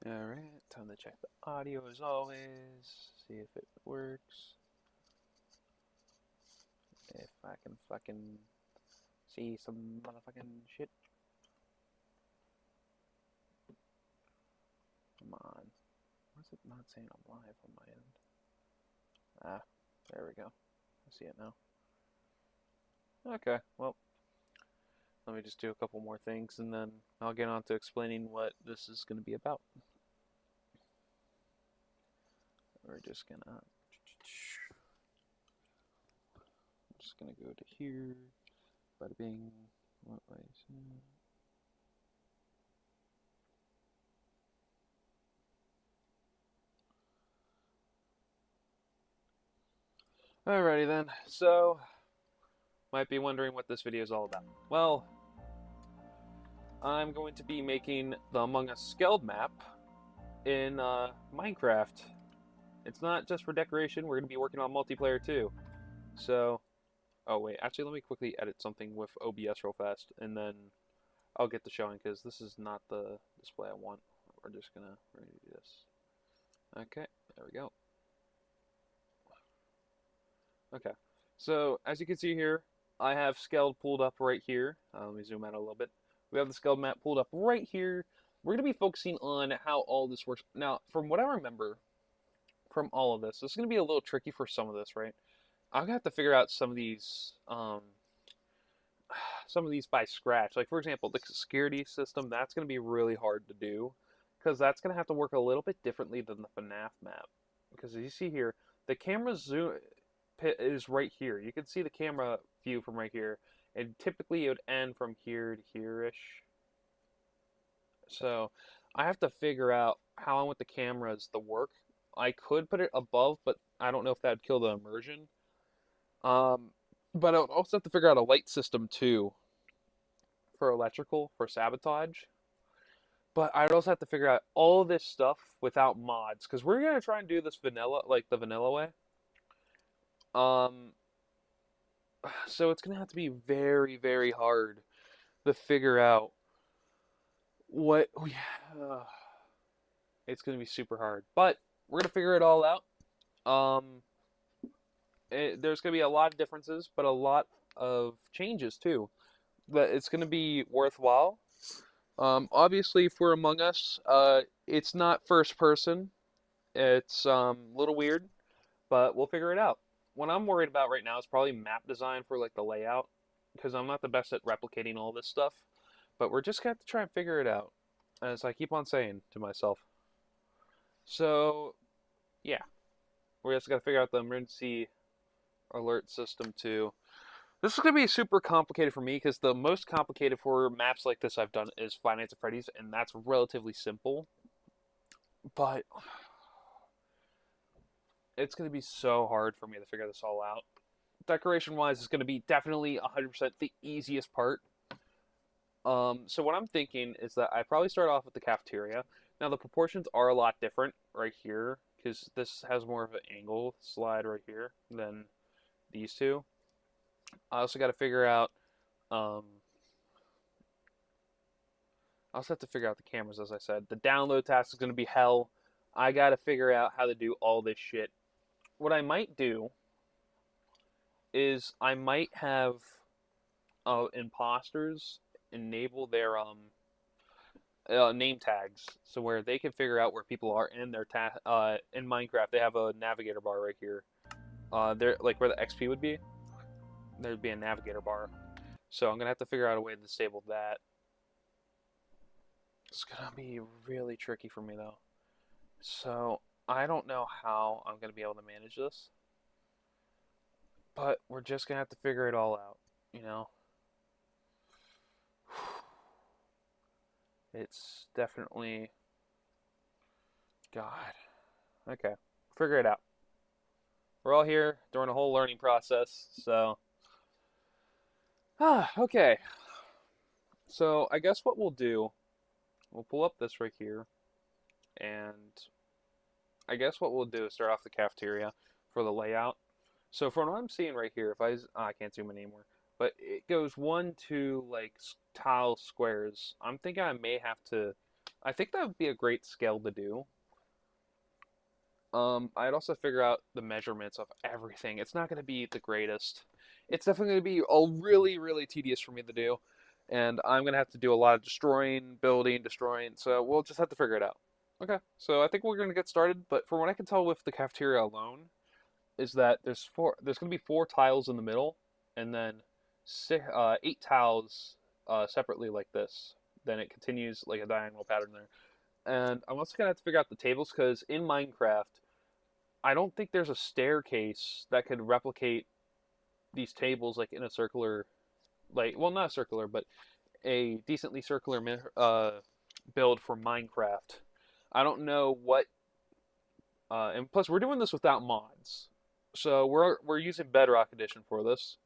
Alright, time to check the audio as always. See if it works. If I can fucking see some motherfucking shit. Come on. Why is it not saying I'm live on my end? Ah, there we go. I see it now. Okay, well, let me just do a couple more things and then I'll get on to explaining what this is going to be about. We're just gonna go to here. Bada bing. What way is it? Alrighty then. So, might be wondering what this video is all about. Well, I'm going to be making the Among Us Skeld map in Minecraft. It's not just for decoration, we're going to be working on multiplayer too. So, oh wait, actually let me quickly edit something with OBS real fast, and then I'll get to showing, because this is not the display I want. We're just going to do this. Okay, there we go. Okay, so as you can see here, I have Skeld pulled up right here. Let me zoom out a little bit. We have the Skeld map pulled up right here. We're going to be focusing on how all this works. Now, from what I remember from all of this is going to be a little tricky for some of this, right? I'm going to have to figure out some of these by scratch. Like, for example, the security system, that's going to be really hard to do because that's going to have to work a little bit differently than the FNAF map. Because as you see here, the camera zoom is right here. You can see the camera view from right here, and typically it would end from here to here-ish. So I have to figure out how I want the cameras to work. I could put it above, but I don't know if that would kill the immersion. But I would also have to figure out a light system too for electrical, for sabotage. But I'd also have to figure out all this stuff without mods, because we're gonna try and do this vanilla, like the vanilla way. Um, so it's gonna have to be very, very hard to figure out what we. It's gonna be super hard, but we're gonna figure it all out. Um, there's gonna be a lot of differences, but a lot of changes too. But it's gonna be worthwhile. Obviously, if we're Among Us, it's not first person. It's a little weird, but we'll figure it out. What I'm worried about right now is probably map design for like the layout, because I'm not the best at replicating all this stuff. But we're just gonna have to try and figure it out, as I keep on saying to myself. So yeah, we're just gotta figure out the emergency alert system too. This is gonna be super complicated for me because the most complicated for maps like this I've done is Five Nights at Freddy's, and that's relatively simple. But it's gonna be so hard for me to figure this all out. Decoration wise, is gonna be definitely 100% the easiest part. So what I'm thinking is that I probably start off with the cafeteria. Now the proportions are a lot different right here because this has more of an angle slide right here than these two. I also got to figure out. I also have to figure out the cameras, as I said. The download task is going to be hell. I got to figure out how to do all this shit. What I might do is I might have imposters enable their name tags, so where they can figure out where people are in their in Minecraft. They have a navigator bar right here. They're like where the XP would be. There'd be a navigator bar. So I'm gonna have to figure out a way to disable that. It's gonna be really tricky for me though. So I don't know how I'm gonna be able to manage this, but we're just gonna have to figure it all out. You know, it's definitely God. Okay, figure it out. We're all here during a whole learning process, so okay. So I guess what we'll do, we'll pull up this right here, and I guess what we'll do is start off the cafeteria for the layout. So from what I'm seeing right here, if I can't zoom in anymore, but it goes 1, 2 like tile squares. I'm thinking I may have to I think that would be a great scale to do. I'd also figure out the measurements of everything. It's not going to be the greatest. It's definitely going to be really, really tedious for me to do. And I'm going to have to do a lot of destroying, building, destroying. So we'll just have to figure it out. Okay, so I think we're going to get started. But from what I can tell with the cafeteria alone, is that there's going to be 4 tiles in the middle, and then 8 tiles separately like this. Then it continues like a diagonal pattern there. And I'm also gonna have to figure out the tables because in Minecraft, I don't think there's a staircase that could replicate these tables like in a circular, like well not a circular, but a decently circular build for Minecraft. I don't know what, and plus we're doing this without mods, so we're using Bedrock Edition for this.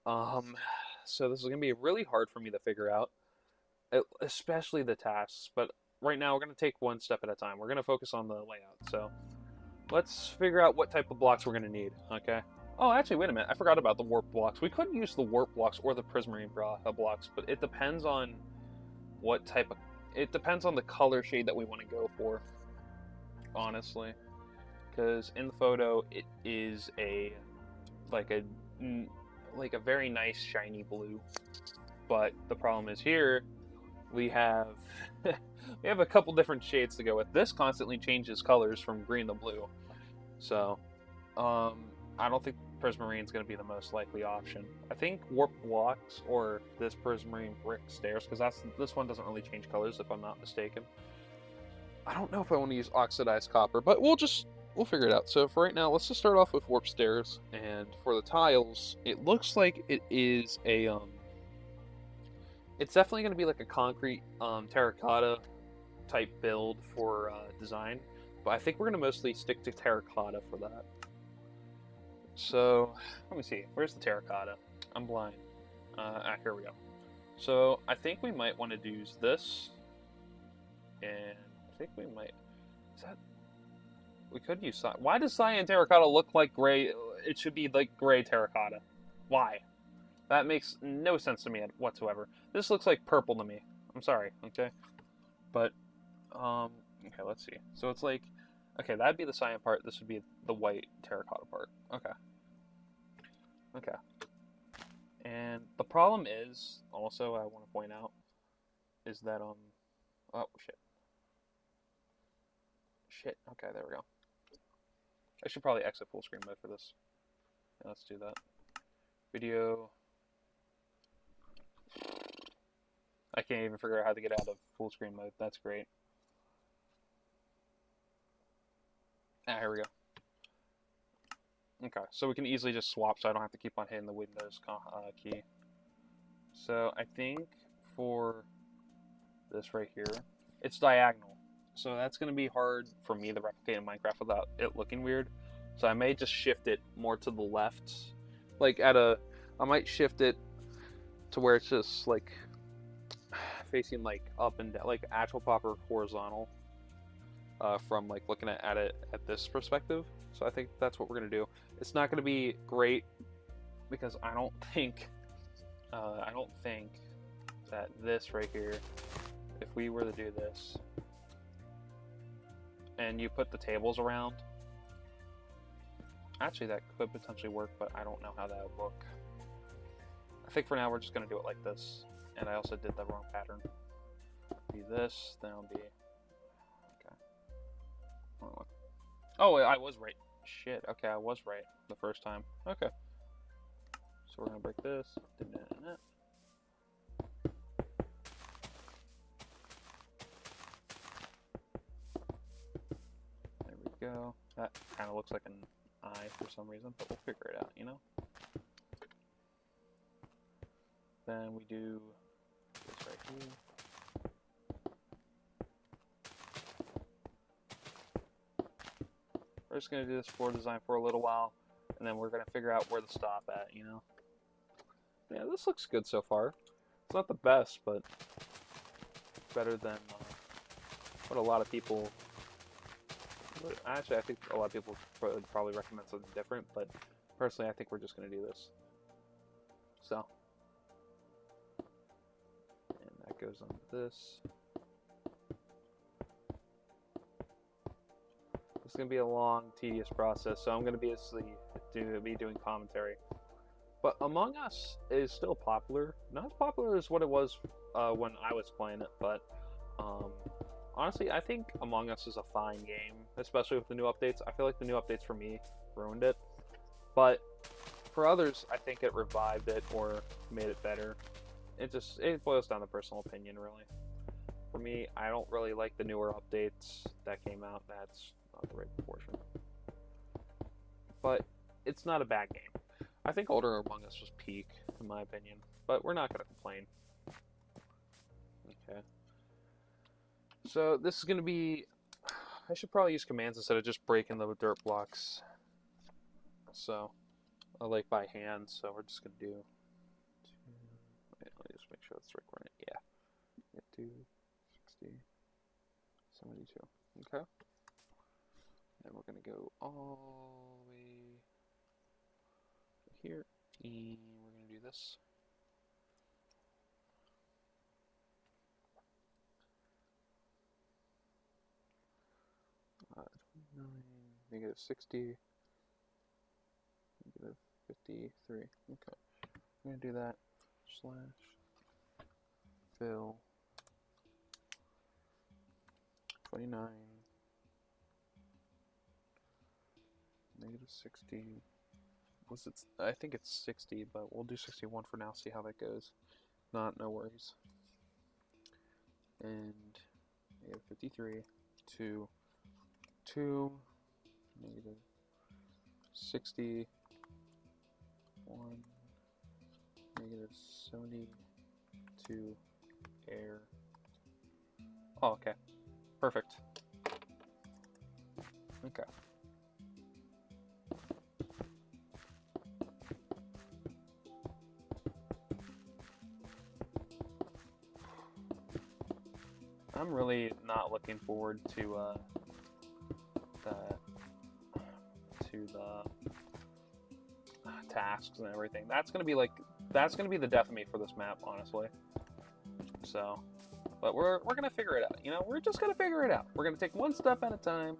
Um, so this is gonna be really hard for me to figure out, especially the tasks. But right now we're gonna take one step at a time. We're gonna focus on the layout. So let's figure out what type of blocks we're gonna need. Okay. Oh, actually, wait a minute. I forgot about the warp blocks. We could use the warp blocks or the prismarine blocks, but it depends on what type of. It depends on the color shade that we want to go for. Honestly, because in the photo it is like a like a very nice shiny blue, but the problem is here we have we have a couple different shades to go with. This constantly changes colors from green to blue, so I don't think prismarine is going to be the most likely option. I think warp blocks or this prismarine brick stairs, because this one doesn't really change colors if I'm not mistaken. I don't know if I want to use oxidized copper, but we'll figure it out. So for right now, let's just start off with warp stairs, and for the tiles, it looks like it is a it's definitely going to be like a concrete terracotta type build for design, but I think we're going to mostly stick to terracotta for that. So let me see, where's the terracotta? I'm blind. Here we go. So I think we might want to use this, and I think we might. Is that? We could use cyan. Why does cyan terracotta look like gray? It should be like gray terracotta. Why? That makes no sense to me whatsoever. This looks like purple to me. I'm sorry, okay? But, okay, let's see. So it's like, okay, that'd be the cyan part. This would be the white terracotta part. Okay. Okay. And the problem is, also, I want to point out, is that, oh, shit. Shit, okay, there we go. I should probably exit full screen mode for this. Yeah, let's do that. Video. I can't even figure out how to get out of full screen mode. That's great. Here we go. Okay, so we can easily just swap so I don't have to keep on hitting the Windows key. So I think for this right here, it's diagonal. So that's going to be hard for me to replicate in Minecraft without it looking weird. So I may just shift it more to the left. Like I might shift it to where it's just like facing like up and down, like actual proper horizontal from like looking at it at this perspective. So I think that's what we're going to do. It's not going to be great because I don't think that this right here, if we were to do this, and you put the tables around, actually that could potentially work, but I don't know how that would look. I think for now we're just going to do it like this, and I also did the wrong pattern. Be this, then it'll be, okay. Oh, I was right. Shit, okay, I was right the first time. Okay. So we're going to break this. There we go. That kind of looks like an eye for some reason, but we'll figure it out, you know? Then we do this right here. We're just going to do this floor design for a little while, and then we're going to figure out where to stop at, you know? Yeah, this looks good so far. It's not the best, but better than what a lot of people... Actually, I think a lot of people would probably recommend something different, but personally, I think we're just going to do this. So, and that goes on this. It's going to be a long, tedious process, so I'm going to be doing commentary. But Among Us is still popular. Not as popular as what it was when I was playing it, but honestly, I think Among Us is a fine game, especially with the new updates. I feel like the new updates for me ruined it, but for others, I think it revived it or made it better. It boils down to personal opinion, really. For me, I don't really like the newer updates that came out. That's not the right proportion, but it's not a bad game. I think older Among Us was peak, in my opinion, but we're not going to complain. Okay. So this is going to be... I should probably use commands instead of just breaking the dirt blocks. So, like by hand, so we're just going to do... Wait, let me just make sure it's recording. Yeah. 2, 60, 72. Okay. And we're going to go all the way here, and we're going to do this. Negative 60, negative 53. Okay, I'm going to do that. Slash fill 29, negative 60. Was it? I think it's 60, but we'll do 61 for now. See how that goes. No worries. And negative 53 to 2, negative 60, 1, negative 72, air. Oh, okay. Perfect. Okay. I'm really not looking forward to the tasks and everything. That's gonna be the death of me for this map, honestly. So, but we're gonna figure it out. You know, we're just gonna figure it out. We're gonna take one step at a time.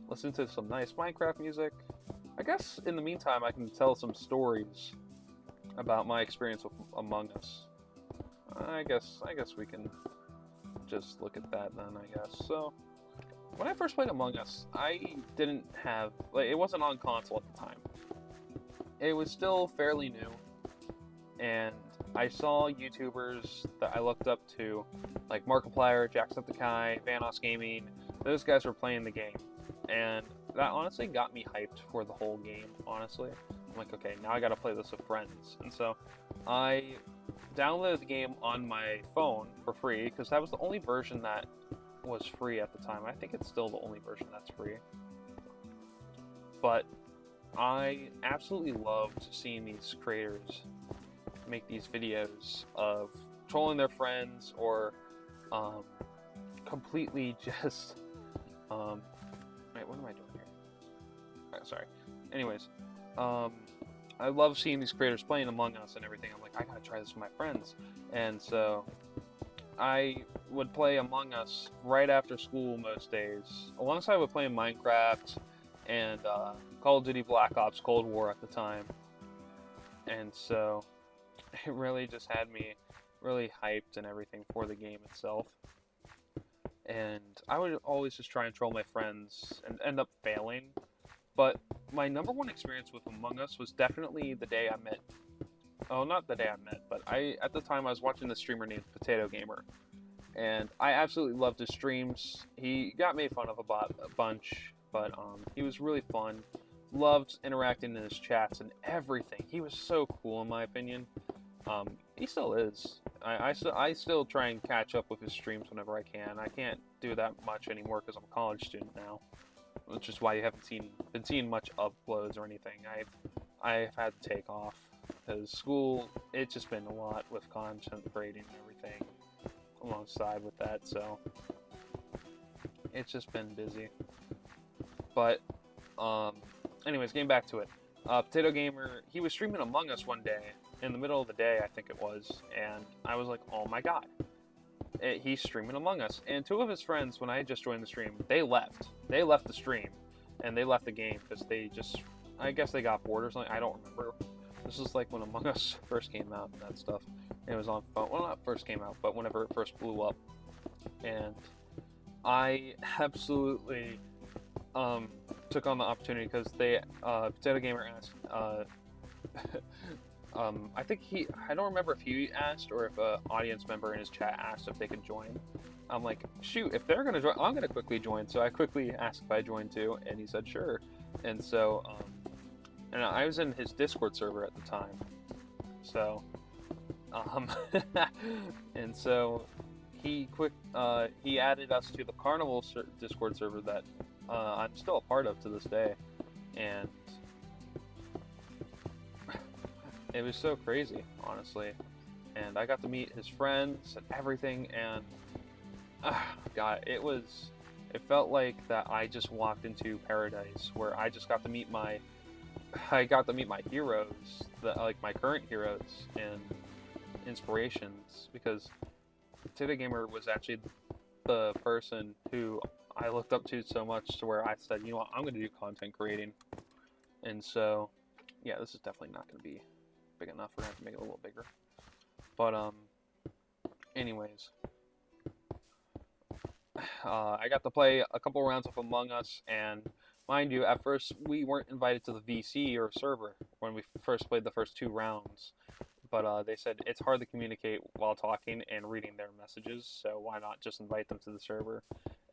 Listen to some nice Minecraft music. I guess in the meantime, I can tell some stories about my experience with Among Us. I guess we can just look at that then, I guess. So, when I first played Among Us, I didn't have, it wasn't on console at the time. It was still fairly new, and I saw YouTubers that I looked up to, like Markiplier, Jacksepticeye, Vanoss Gaming. Those guys were playing the game, and that honestly got me hyped for the whole game, honestly. I'm like, okay, now I gotta play this with friends. And so, I downloaded the game on my phone for free, because that was the only version that was free at the time. I think it's still the only version that's free. But I absolutely loved seeing these creators make these videos of trolling their friends or completely just wait, what am I doing here? Oh, sorry. Anyways, I love seeing these creators playing Among Us and everything. I'm like, I gotta try this with my friends. And so I would play Among Us right after school most days, alongside with playing Minecraft and Call of Duty Black Ops Cold War at the time. And so it really just had me really hyped and everything for the game itself. And I would always just try and troll my friends and end up failing. But my number one experience with Among Us was definitely the day I met... Oh, not the day I met, but at the time I was watching this streamer named Potato Gamer. And I absolutely loved his streams. He got made fun of a bunch, but he was really fun. Loved interacting in his chats and everything. He was so cool in my opinion. He still is. I still try and catch up with his streams whenever I can. I can't do that much anymore because I'm a college student now, which is why you haven't been seeing much uploads or anything. I've had to take off because school. It's just been a lot with content creating and everything alongside with that. So it's just been busy. But anyways, getting back to it. Potato Gamer, he was streaming Among Us one day, in the middle of the day, I think it was, and I was like, oh my god. he's streaming Among Us, and two of his friends, when I had just joined the stream, they left. They left the stream, and they left the game because they just, I guess they got bored or something. I don't remember. This was like when Among Us first came out and that stuff. It was on phone. Well, not first came out, but whenever it first blew up, and I absolutely took on the opportunity because they Potato Gamer asked. I think I don't remember if he asked or if an audience member in his chat asked if they could join. I'm like, shoot, if they're gonna join, I'm gonna quickly join. So I quickly asked if I joined too, and he said sure. And so, and I was in his Discord server at the time. So, and so he added us to the Carnival Discord server that I'm still a part of to this day, and it was so crazy, honestly. And I got to meet his friends and everything, and God, it felt like that I just walked into paradise where I just got to meet my heroes, like my current heroes and inspirations, because Potato Gamer was actually the person who I looked up to so much to where I said, you know what, I'm going to do content creating. And so, yeah, this is definitely not going to be big enough. We're going to have to make it a little bigger. But, anyways, I got to play a couple rounds of Among Us, and mind you, at first we weren't invited to the VC or server when we first played the first 2 rounds. But they said it's hard to communicate while talking and reading their messages, so why not just invite them to the server?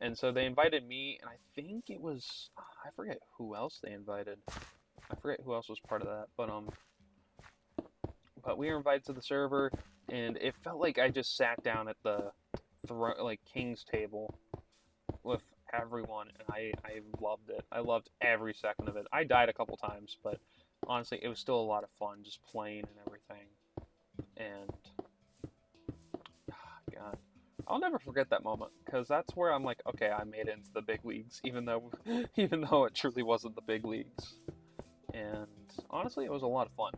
And so they invited me, and I think it was, I forget who else they invited. I forget who else was part of that, but we were invited to the server, and it felt like I just sat down at the king's table with everyone, and I loved it. I loved every second of it. I died a couple times, but honestly, it was still a lot of fun just playing and everything. And God, I'll never forget that moment, because that's where I'm like, okay, I made it into the big leagues, even though it truly wasn't the big leagues. And honestly, it was a lot of fun.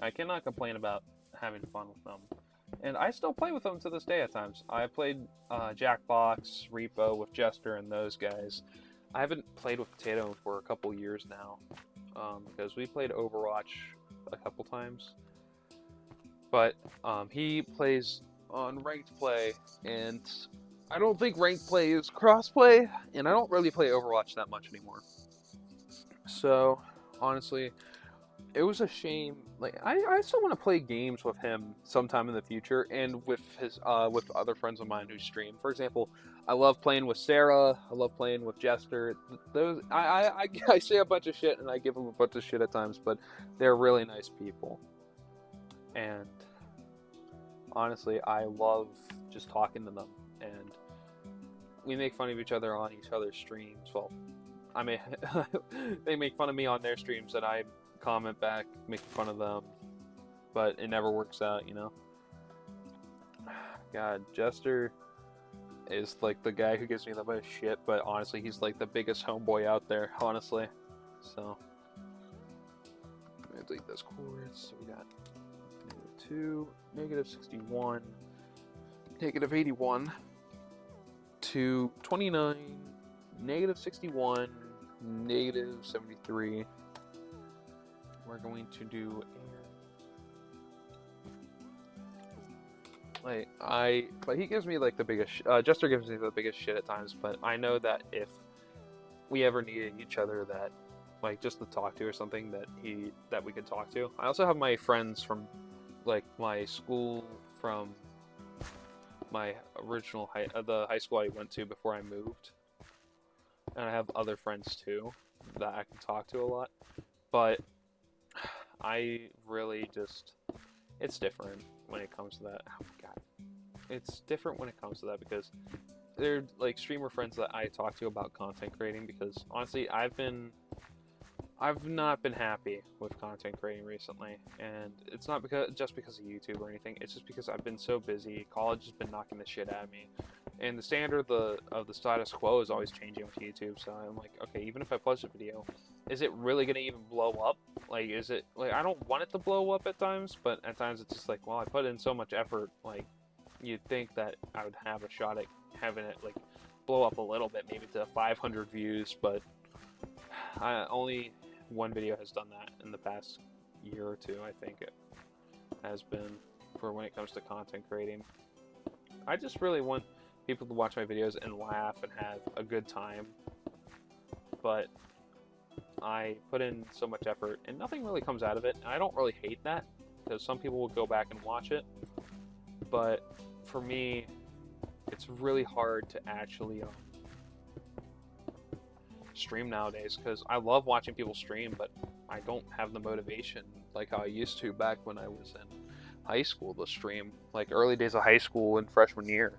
I cannot complain about having fun with them. And I still play with them to this day at times. I played Jackbox, Repo with Jester and those guys. I haven't played with Potato for a couple years now, because we played Overwatch a couple times. But he plays on Ranked Play, and I don't think Ranked Play is crossplay, and I don't really play Overwatch that much anymore. So, honestly, it was a shame. Like, I still want to play games with him sometime in the future, and with his with other friends of mine who stream. For example, I love playing with Sarah. I love playing with Jester. Those I say a bunch of shit, and I give them a bunch of shit at times, but they're really nice people. And honestly, I love just talking to them, and we make fun of each other on each other's streams. Well, they make fun of me on their streams, and I comment back, making fun of them, but it never works out, you know? God, Jester is like the guy who gives me the most shit, but honestly, he's like the biggest homeboy out there, honestly. So, I'm gonna delete those chords. So we got -2, -61, -81, to 29, -61, -73. We're going to do but he gives me like the biggest, Jester gives me the biggest shit at times, but I know that if we ever needed each other, that like just to talk to or something, that we could talk to. I also have my friends from like my school, from my original the high school I went to before I moved, and I have other friends too that I can talk to a lot, but I really just, it's different when it comes to that. Oh my God. It's different when it comes to that, because they're like streamer friends that I talk to about content creating, because honestly, I've not been happy with content creating recently, and it's not just because of YouTube or anything. It's just because I've been so busy. College has been knocking the shit out of me, and the standard of the status quo is always changing with YouTube. So I'm like, okay, even if I post a video, is it really gonna even blow up? Like, is it like, I don't want it to blow up at times, but at times it's just like, well, I put in so much effort. Like, you'd think that I would have a shot at having it like blow up a little bit, maybe to 500 views, but only one video has done that in the past year or two, I think it has been, for when it comes to content creating. I just really want people to watch my videos and laugh and have a good time, but I put in so much effort and nothing really comes out of it, and I don't really hate that, because some people will go back and watch it, but for me, it's really hard to actually stream nowadays, because I love watching people stream, but I don't have the motivation like how I used to back when I was in high school to stream. Like early days of high school and freshman year,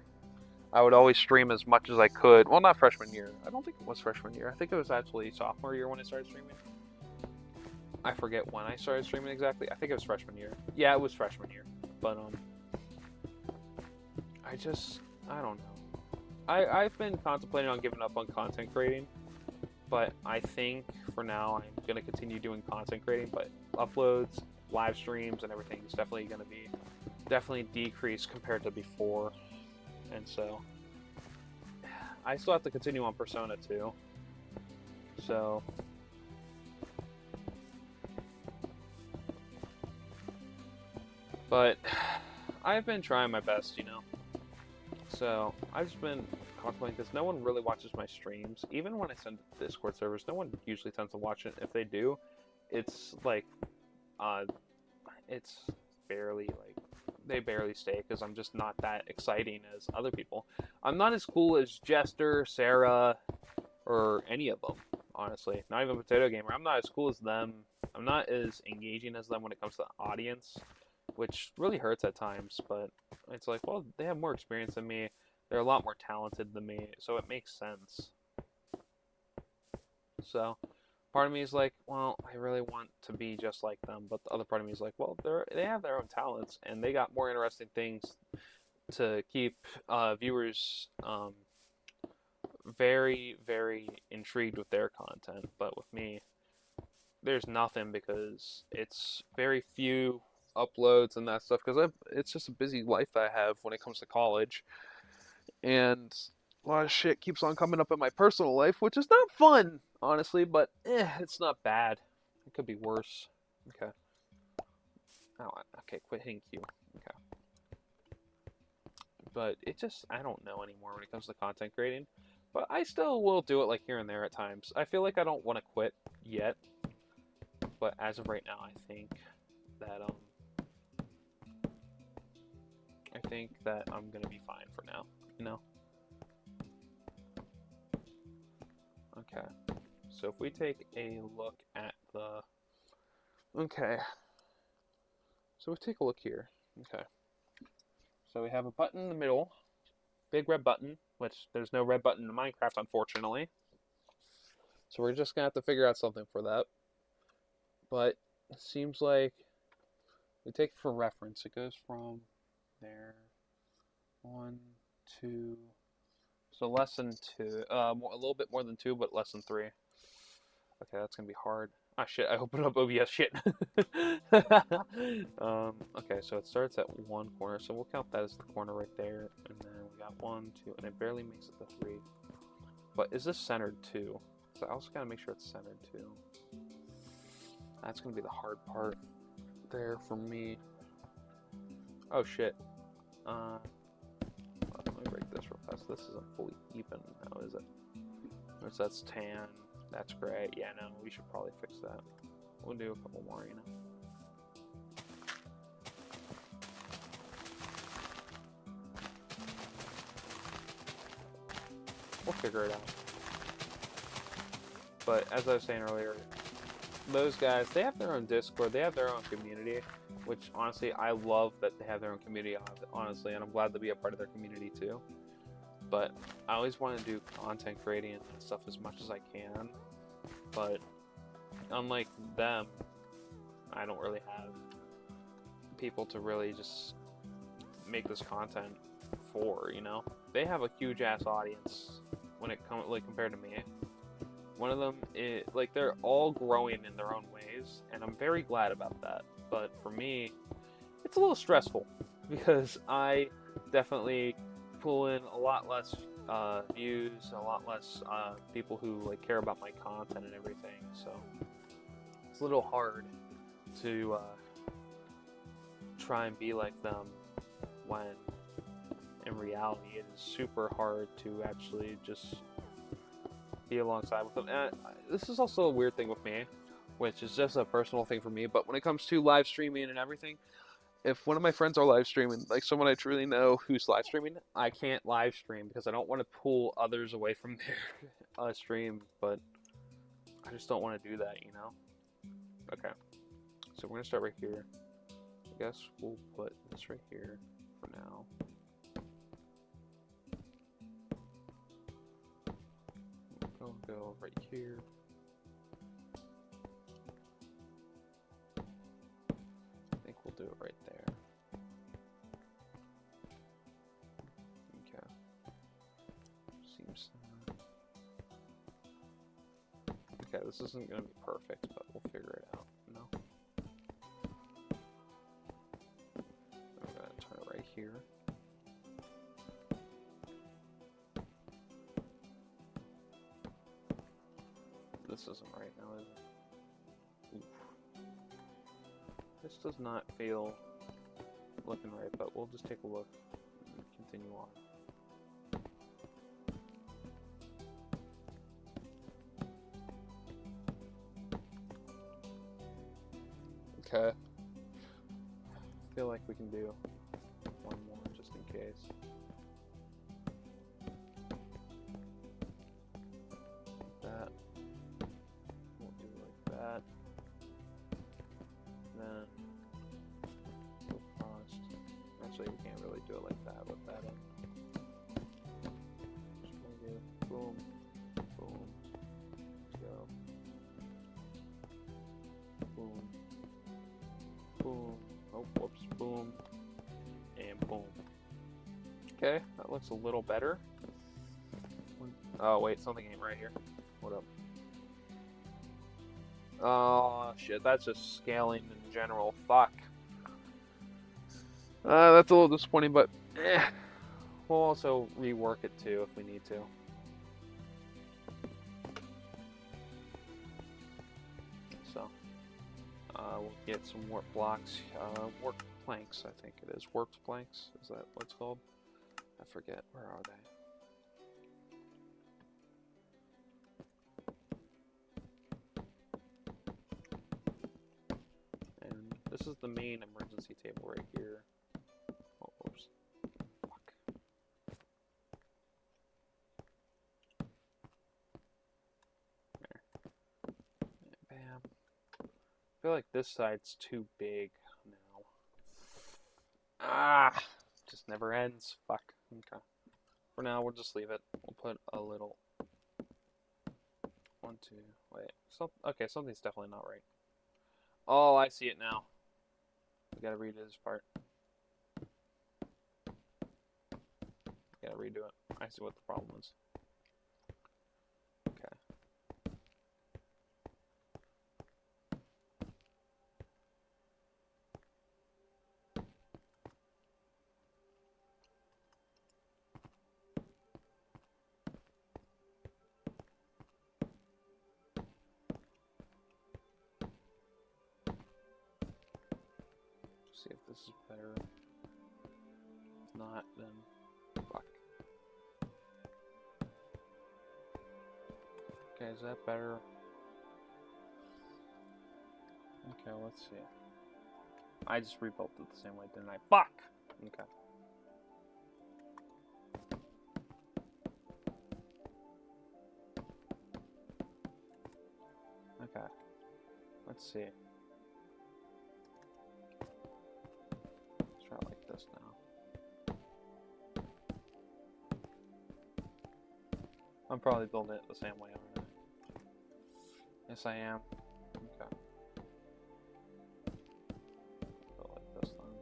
I would always stream as much as I could. Well, not freshman year. I don't think it was freshman year. I think it was actually sophomore year when I started streaming. I forget when I started streaming exactly. I think it was freshman year. Yeah, it was freshman year. But I don't know. I've been contemplating on giving up on content creating, but I think for now I'm gonna continue doing content creating, but uploads, live streams, and everything is definitely gonna be decreased compared to before. And so I still have to continue on Persona 2. So but I've been trying my best, you know. So I've just been contemplating this. No one really watches my streams. Even when I send to Discord servers, no one usually tends to watch it. If they do, it's like it's barely like they barely stay, because I'm just not that exciting as other people. I'm not as cool as Jester, Sarah, or any of them, honestly. Not even Potato Gamer. I'm not as cool as them. I'm not as engaging as them when it comes to the audience, which really hurts at times, but it's like, well, they have more experience than me. They're a lot more talented than me, so it makes sense. So part of me is like, well, I really want to be just like them, but the other part of me is like, well, they have their own talents, and they got more interesting things to keep viewers very, very intrigued with their content. But with me, there's nothing, because it's very few uploads and that stuff, because it's just a busy life that I have when it comes to college, and a lot of shit keeps on coming up in my personal life, which is not fun, honestly, but it's not bad. It could be worse. Okay. Oh, okay, quit hitting Q. Okay. But I don't know anymore when it comes to content creating. But I still will do it like here and there at times. I feel like I don't want to quit yet. But as of right now, I think that I'm gonna be fine for now, you know? Okay. So if we take a look at the... Okay. So we take a look here. Okay. So we have a button in the middle. Big red button, which there's no red button in Minecraft, unfortunately. So we're just going to have to figure out something for that. But it seems like we take it for reference. It goes from there. 1, 2... So less than 2. A little bit more than 2, but less than 3. Okay, that's going to be hard. Ah, shit, I opened up OBS, shit. Okay, so it starts at one corner, so we'll count that as the corner right there. And then we got 1, 2, and it barely makes it to 3. But is this centered too? So I also gotta make sure it's centered too. That's gonna be the hard part there for me. Oh shit. Let me break this real fast. This isn't fully even now, is it? So that's tan. That's great. Yeah, no, we should probably fix that. We'll do a couple more, you know. We'll figure it out. But as I was saying earlier, those guys, they have their own Discord, they have their own community, which honestly, I love that they have their own community, honestly, and I'm glad to be a part of their community too. But I always want to do content creating and stuff as much as I can. But unlike them, I don't really have people to really just make this content for, you know? They have a huge ass audience when it comes, like, compared to me. One of them is, like, they're all growing in their own ways, and I'm very glad about that. But for me, it's a little stressful because I definitely pull in a lot less views, a lot less people who like care about my content and everything. So it's a little hard to try and be like them when in reality it is super hard to actually just be alongside with them. And this is also a weird thing with me, which is just a personal thing for me, but when it comes to live streaming and everything, if one of my friends are live streaming, like someone I truly know who's live streaming, I can't live stream because I don't want to pull others away from their stream, but I just don't want to do that, you know? Okay, so we're going to start right here. I guess we'll put this right here for now. We'll go right here. I think we'll do it right there. Okay. Seems... Okay, this isn't going to be perfect, but we'll figure it out, you know? I'm going to turn it right here. This isn't right now, is it? Oof. This does not feel looking right, but we'll just take a look and continue on. Okay. I feel like we can do one more just in case. Like that. We'll do it like that. Then we'll pause. Actually, we can't really do it like that with that in. Just gonna do boom, boom, let's go. Boom. Boom. Oh, whoops. Boom. And boom. Okay, that looks a little better. Oh, wait, something ain't right here. What up? Oh, shit, that's just scaling in general. Fuck. That's a little disappointing, but we'll also rework it too if we need to. So, we'll get some warp blocks, warp planks, I think it is. Warped planks, is that what it's called? I forget, where are they? And this is the main emergency table right here. Oh, oops. Fuck. There. And bam. I feel like this side's too big now. Ah! Just never ends. Fuck. Okay. For now, we'll just leave it. We'll put a little... 1, 2... Wait. Okay, something's definitely not right. Oh, I see it now. We gotta redo this part. Gotta redo it. I see what the problem is. Okay. See if this is better. If not, then fuck. Okay, is that better? Okay, let's see. I just rebuilt it the same way, didn't I? Fuck! Okay. Okay. Let's see. Let's try it like this now. I'm probably building it the same way, aren't I? Yes, I am. Okay. Go like this then.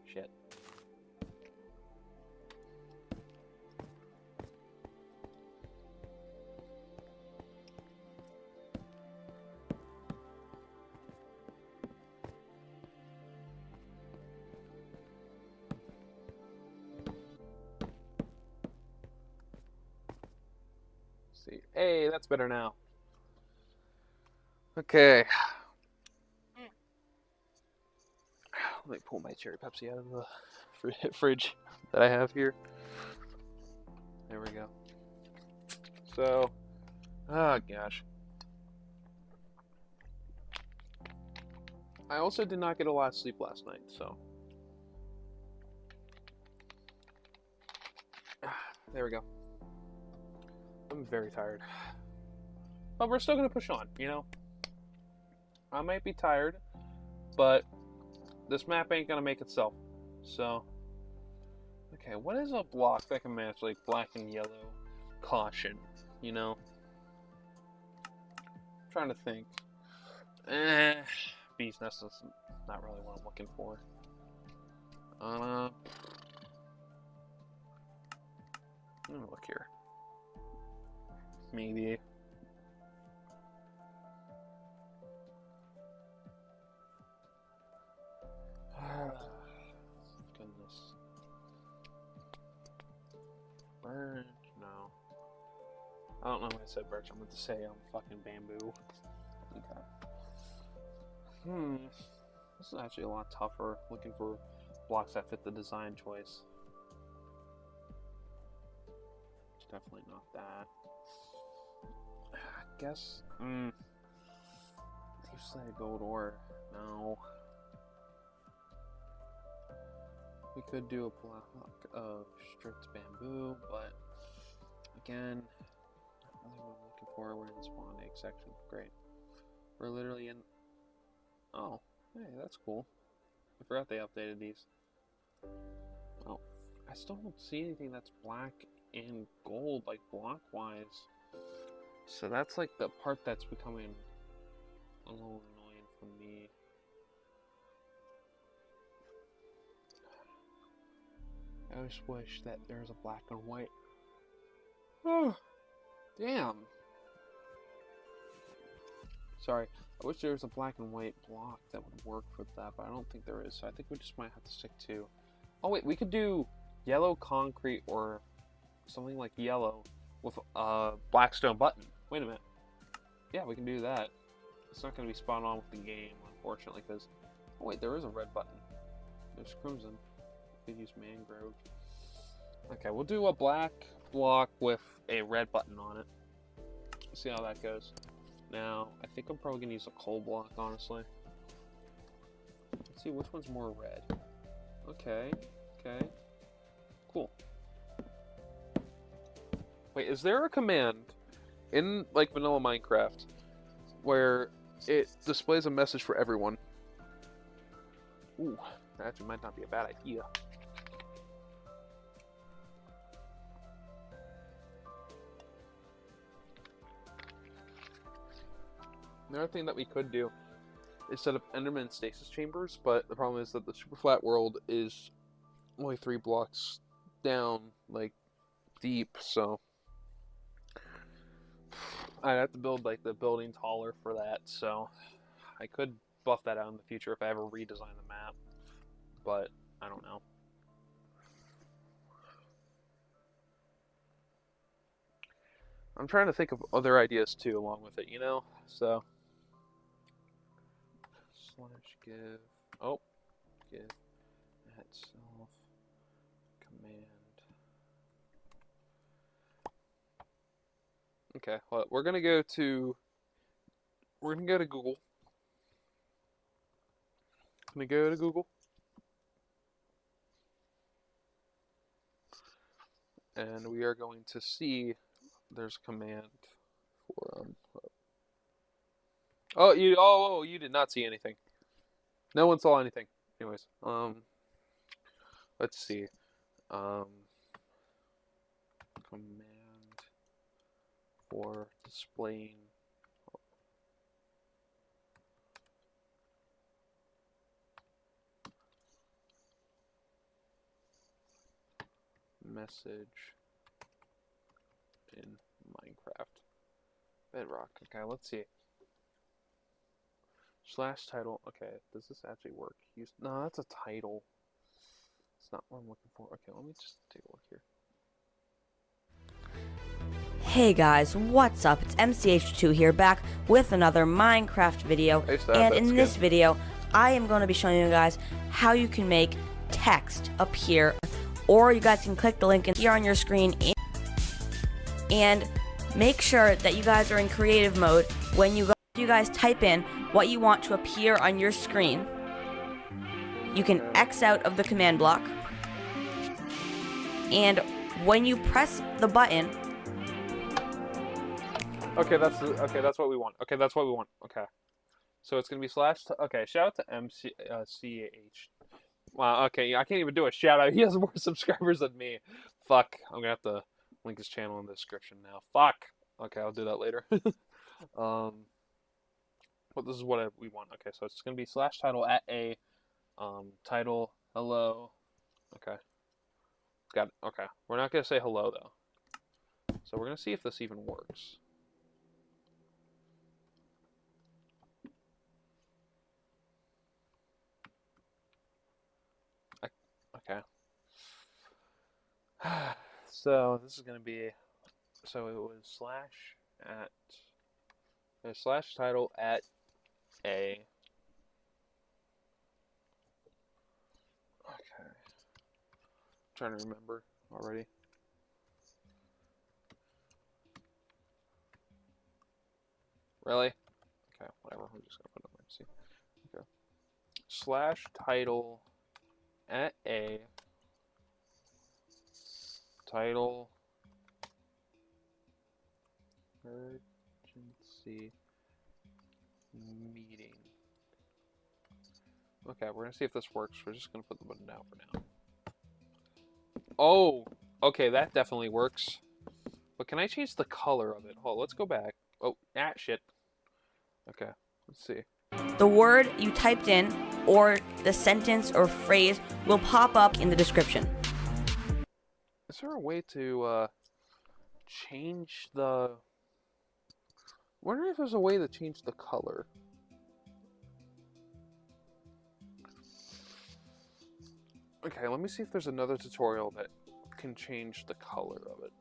Shit. see. Hey, that's better now. Okay. Let me pull my cherry Pepsi out of the fridge that I have here. There we go. So, oh gosh. I also did not get a lot of sleep last night, so. There we go. I'm very tired. But we're still gonna push on, you know? I might be tired, but this map ain't gonna make itself. So, okay, what is a block that can match like black and yellow caution, you know? I'm trying to think. Bee's Nest is not really what I'm looking for. Let me look here. Maybe. Goodness. Birch? No. I don't know why I said birch. I meant to say fucking bamboo. Okay. This is actually a lot tougher. Looking for blocks that fit the design choice. It's definitely not that. I guess. Leaf Slate Gold Ore. No. We could do a block of stripped bamboo, but again, not really what I'm looking for. We're in the spawn egg section. Great. We're literally in. Oh, hey, that's cool. I forgot they updated these. Oh, I still don't see anything that's black and gold, like block-wise. So that's like the part that's becoming a little annoying for me. I just wish that there was a black and white. Oh, damn. Sorry. I wish there was a black and white block that would work for that, but I don't think there is, so I think we just might have to stick to... Oh wait, we could do yellow concrete or something like yellow with a black stone button. Wait a minute. Yeah, we can do that. It's not going to be spot on with the game, unfortunately, because... Oh wait, there is a red button. There's crimson. We could use mangrove. Okay, we'll do a black block with a red button on it. See how that goes. Now, I think I'm probably going to use a coal block, honestly. Let's see, which one's more red? Okay, okay. Cool. Wait, is there a command in, like, vanilla Minecraft where it displays a message for everyone? Ooh, that actually might not be a bad idea. Another thing that we could do is set up Enderman stasis chambers, but the problem is that the super flat world is only 3 blocks down, like, deep, so I'd have to build, like, the building taller for that, so I could buff that out in the future if I ever redesign the map, but I don't know. I'm trying to think of other ideas, too, along with it, you know, so... /give, oh, give at self command. Okay, well, we're gonna go to Google. Gonna go to Google. And we are going to see there's a command for oh, you did not see anything. No one saw anything. Anyways, let's see. Command for displaying message in Minecraft. Bedrock. Okay, let's see. / title. Okay, does this actually work? No, that's a title. It's not what I'm looking for. Okay, let me just take a look here. Hey guys, what's up? It's MCH2 here, back with another Minecraft video. Hey, Steph, And that's in this good. video, I am going to be showing you guys how you can make text appear, or you guys can click the link here on your screen and make sure that you guys are in creative mode when you guys type in what you want to appear on your screen. You can X out of the command block, and when you press the button, Okay, that's what we want. Okay, that's what we want. Okay, so it's gonna be slash. Okay, shout out to MCH. Wow. Okay, I can't even do a shout out. He has more subscribers than me. Fuck. I'm gonna have to link his channel in the description now. Fuck. Okay, I'll do that later. But this is what we want. Okay, so it's gonna be slash title at a title hello. Okay. Got it. Okay. We're not gonna say hello though. So we're gonna see if this even works. Okay. So this is gonna be. So it was slash title at a. Okay. I'm trying to remember already. Really? Okay, whatever. We're just gonna put it on there. See. Okay. Slash title at a title urgency meeting. Okay, we're gonna see if this works. We're just gonna put the button down for now. Oh, okay, that definitely works. But can I change the color of it? Hold on, let's go back. Oh, shit. Okay, let's see. the word you typed in or the sentence or phrase will pop up in the description. Is there a way to change the... I wonder if there's a way to change the color. Okay, let me see if there's another tutorial that can change the color of it.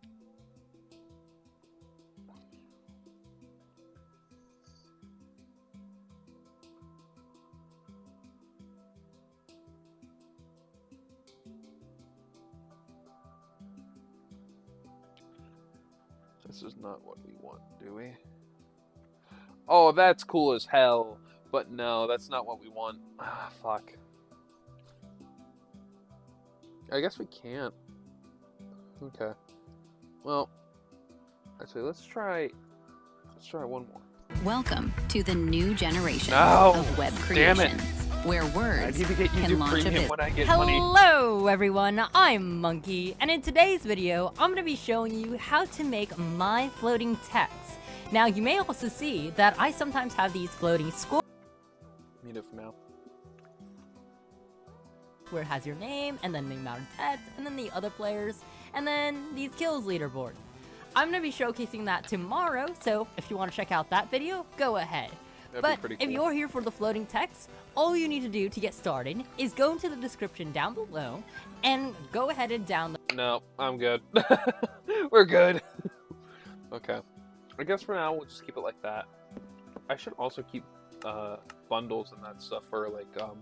This is not what we want, do we? Oh, that's cool as hell. But no, that's not what we want. Ah, fuck. I guess we can't. Okay. Well, actually, let's try one more. Welcome to the new generation No! of web Damn it. creations, where I words need to get can YouTube launch a Premium business. when I get money. Hello everyone, I'm Monkey, and in today's video, I'm going to be showing you how to make my floating text. Now, you may also see that I sometimes have these floating squares Meet it for now. where it has your name, and then the amount of text, and then the other players, and then these kills leaderboard. I'm going to be showcasing that tomorrow, so if you want to check out that video, go ahead. That'd be But pretty if cool. you're here for the floating text, all you need to do to get started is go into the description down below and go ahead and download. No, I'm good. We're good. Okay. I guess for now we'll just keep it like that. I should also keep bundles and that stuff for like let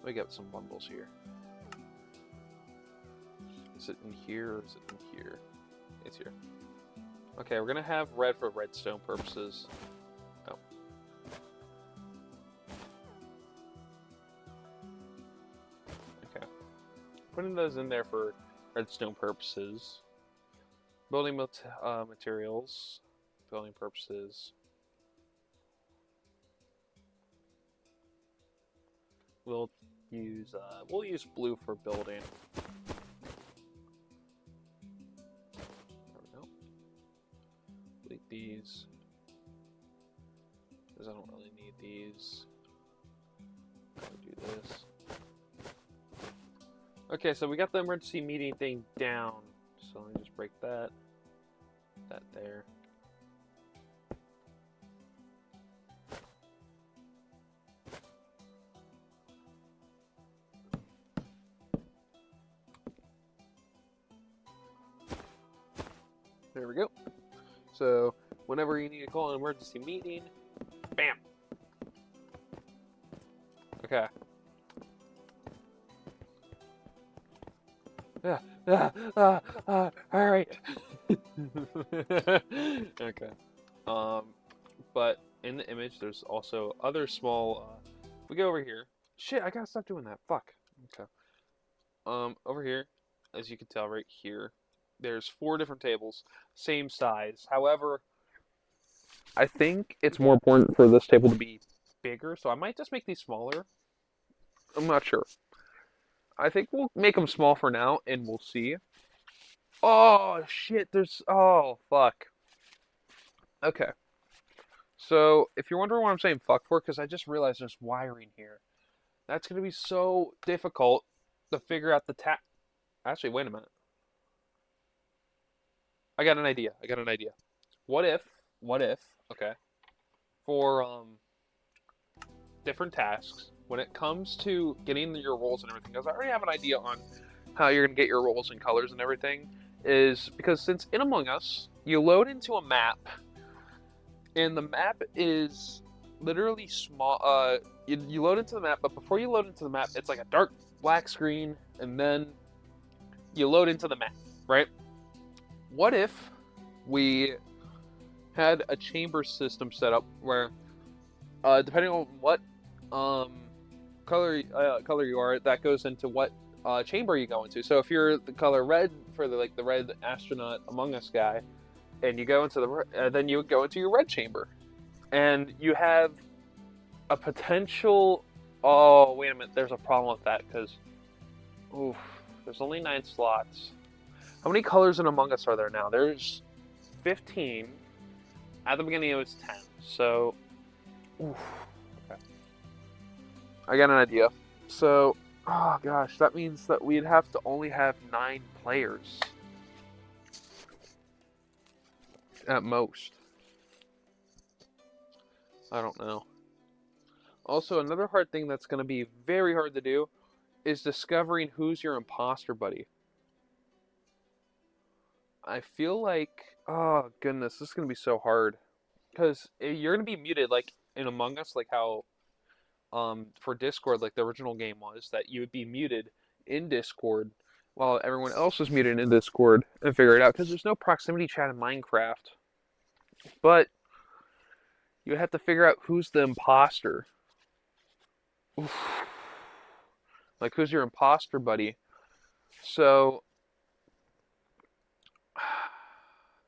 me get some bundles here. Is it in here or is it in here? It's here. Okay, we're gonna have red for redstone purposes. Oh. Okay. Putting those in there for redstone purposes. Building materials, building purposes. We'll use blue for building. There we go. Delete these because I don't really need these. I'll do this. Okay, so we got the emergency meeting thing down. So let me just break that there. There we go. So whenever you need to call an emergency meeting, bam. Okay. All right. Okay. But in the image, there's also other small. We go over here. Shit, I gotta stop doing that. Fuck. Okay. Over here, as you can tell right here, there's 4 different tables, same size. However, I think it's more important for this table to be bigger, so I might just make these smaller. I'm not sure. I think we'll make them small for now, and we'll see. Oh, shit, oh, fuck. Okay. So, if you're wondering what I'm saying fuck for, because I just realized there's wiring here. That's going to be so difficult to figure out the Actually, wait a minute. I got an idea. What if, okay, for, different tasks, when it comes to getting your roles and everything, because I already have an idea on how you're going to get your roles and colors and everything, is because since in Among Us, you load into a map, and the map is literally small, you load into the map, but before you load into the map, it's like a dark black screen, and then you load into the map, right? What if we had a chamber system set up where, depending on what color you are, that goes into what chamber you go into. So if you're the color red for the red astronaut Among Us guy, and you go into then you would go into your red chamber, and you have a potential. Oh, wait a minute. There's a problem with that because, there's only 9 slots. How many colors in Among Us are there now? There's 15. At the beginning, it was 10. So, okay. I got an idea. So, oh gosh, that means that we'd have to only have 9 players at most. I don't know. Also, another hard thing that's going to be very hard to do is discovering who's your imposter buddy. I feel like, oh goodness, this is going to be so hard. Because you're going to be muted like in Among Us, like how for Discord, like the original game was, that you would be muted in Discord while everyone else was muted in Discord and figure it out. Because there's no proximity chat in Minecraft. But you have to figure out who's the imposter. Oof. Like, who's your imposter buddy? So,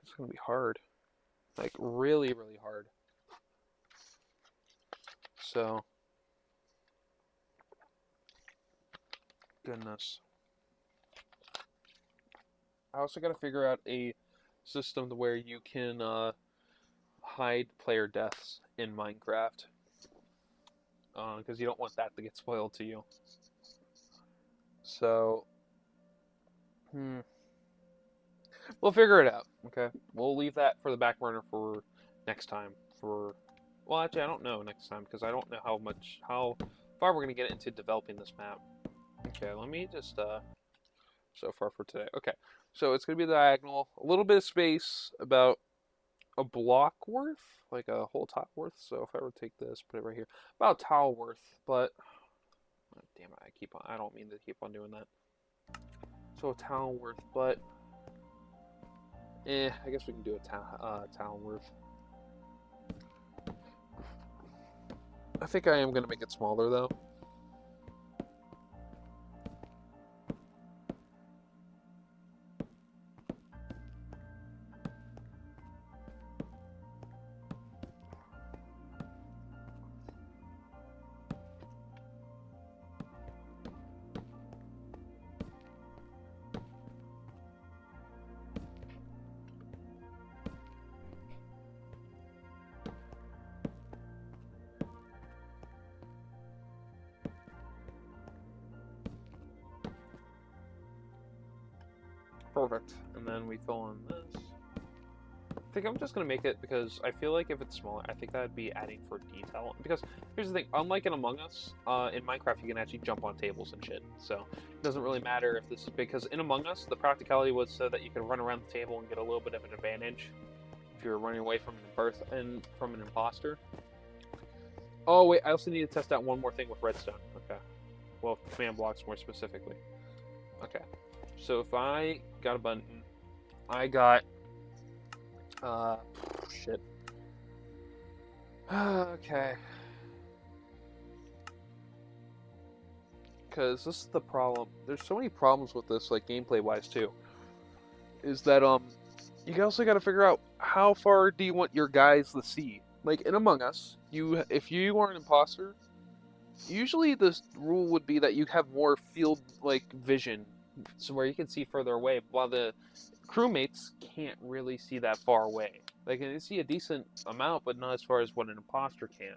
it's going to be hard. Like, really, really hard. So, goodness. I also got to figure out a system to where you can hide player deaths in Minecraft. Because you don't want that to get spoiled to you. So, we'll figure it out, okay? We'll leave that for the back burner for next time. Well, actually, I don't know next time, because I don't know how far we're going to get into developing this map. Okay, let me just, so far for today. Okay, so it's going to be diagonal, a little bit of space, about a block worth, like a whole top worth. So if I were to take this, put it right here, about a tile worth, but oh, damn it, I don't mean to keep on doing that. So a tile worth, but I guess we can do a tile worth. I think I am going to make it smaller though. Perfect. And then we fill in this. I think I'm just gonna make it because I feel like if it's smaller, I think that would be adding for detail. Because here's the thing, unlike in Among Us, in Minecraft you can actually jump on tables and shit. So it doesn't really matter if this is big. Because in Among Us, the practicality was so that you could run around the table and get a little bit of an advantage if you're running away from from an imposter. Oh wait, I also need to test out one more thing with redstone. Okay. Well, command blocks more specifically. Okay. So if I got a button, I got shit. Okay. Because this is the problem. There's so many problems with this, like gameplay wise too. Is that you also got to figure out how far do you want your guys to see. Like in Among Us, if you are an imposter, usually the rule would be that you have more field like vision, so where you can see further away, while the crewmates can't really see that far away. They can see a decent amount, but not as far as what an imposter can.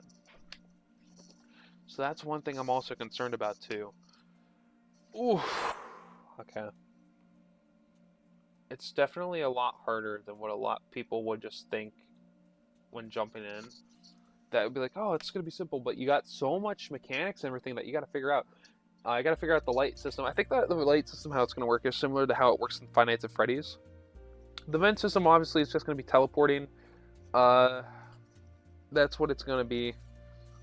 So that's one thing I'm also concerned about too. Oof. Okay. It's definitely a lot harder than what a lot of people would just think when jumping in. That would be like, oh, it's gonna be simple, but you got so much mechanics and everything that you got to figure out. I got to figure out the light system. I think that the light system, how it's gonna work, is similar to how it works in Five Nights at Freddy's. The vent system obviously is just gonna be teleporting. That's what it's gonna be.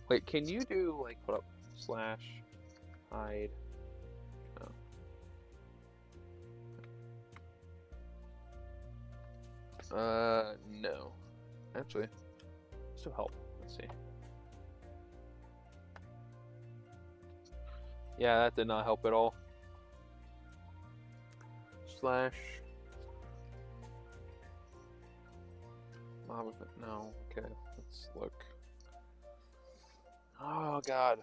Wait, can you do like hold up slash hide? No. Actually, still help. Let's see. Yeah, that did not help at all. Slash. Mob event. No. Okay. Let's look. Oh God.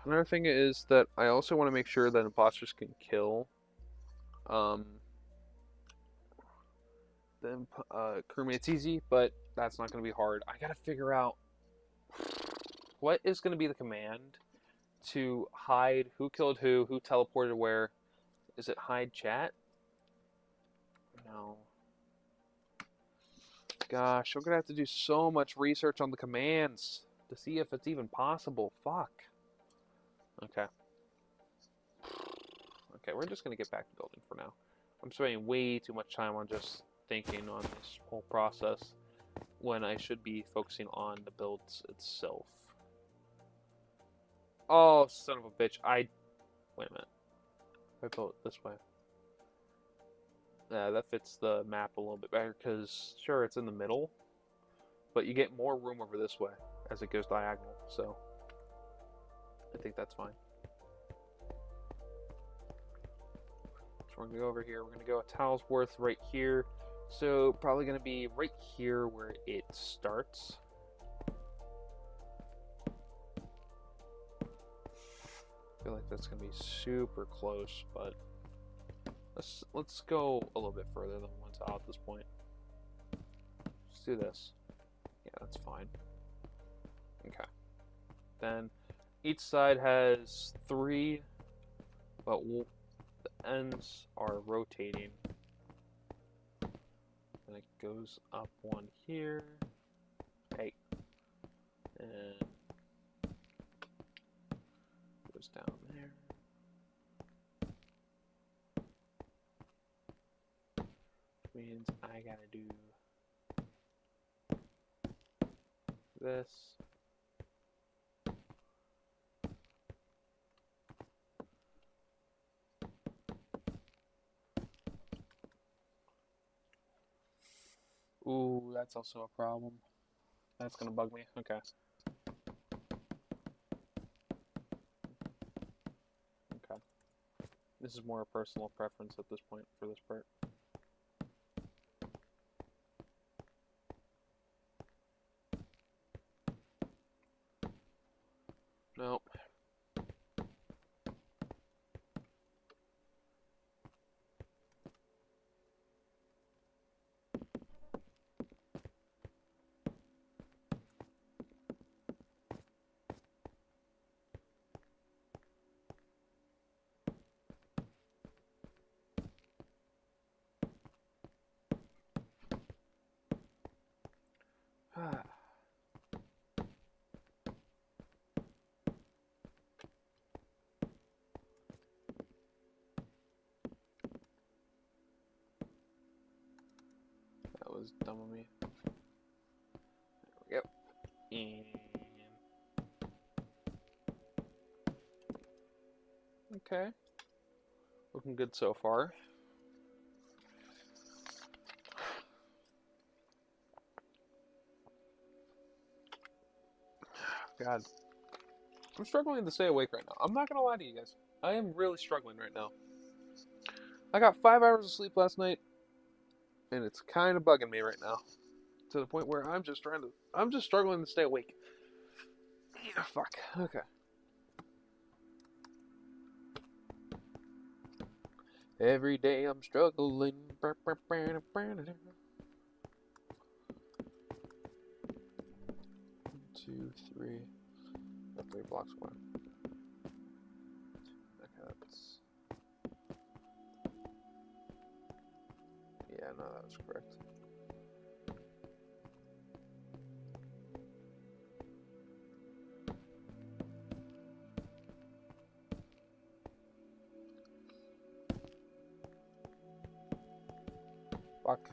Another thing is that I also want to make sure that imposters can kill the crewmates easy, but that's not going to be hard. I got to figure out what is going to be the command to hide who killed who teleported where. Is it hide chat? No. Gosh, I'm going to have to do so much research on the commands to see if it's even possible. Fuck. Okay. Okay, we're just going to get back to building for now. I'm spending way too much time on just thinking on this whole process when I should be focusing on the builds itself. Oh, son of a bitch. Wait a minute. I built it this way. Yeah, that fits the map a little bit better because, sure, it's in the middle, but you get more room over this way as it goes diagonal, so I think that's fine. So we're going to go over here. We're going to go at Talsworth right here. So probably going to be right here where it starts. I feel like that's going to be super close, but let's go a little bit further than one tile at this point. Let's do this. Yeah, that's fine. Okay. Then each side has 3, but the ends are rotating. And it goes up 1 here. Hey. And goes down there. Means I gotta do this. Ooh, that's also a problem. That's gonna bug me. Okay. Okay. This is more a personal preference at this point for this part. Nope. That was dumb of me. There we go. And... Okay. Looking good so far. God. I'm struggling to stay awake right now. I'm not gonna lie to you guys. I am really struggling right now. I got 5 hours of sleep last night, and it's kind of bugging me right now. To the point where I'm just struggling to stay awake. Yeah, fuck. Okay. Every day I'm struggling. 2, 3. Got 3 blocks away. Okay, that's... Yeah, no, that was correct. Fuck.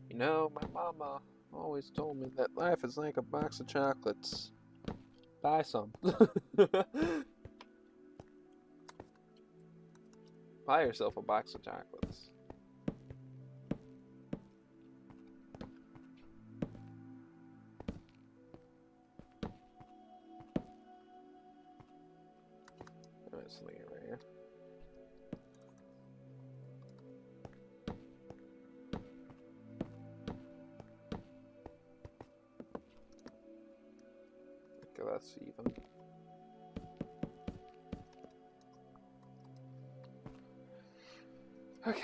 You know, my mama always told me that life is like a box of chocolates. Buy some. Buy yourself a box of chocolates. Let's leave it right here. Okay, that's even. Okay.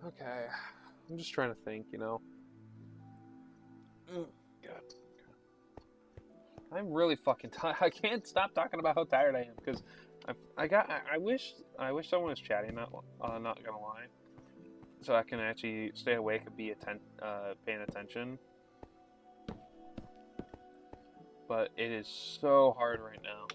Okay. I'm just trying to think, you know. God. I'm really fucking tired. I can't stop talking about how tired I am because I wish someone was chatting. Not gonna lie, so I can actually stay awake and be paying attention. But it is so hard right now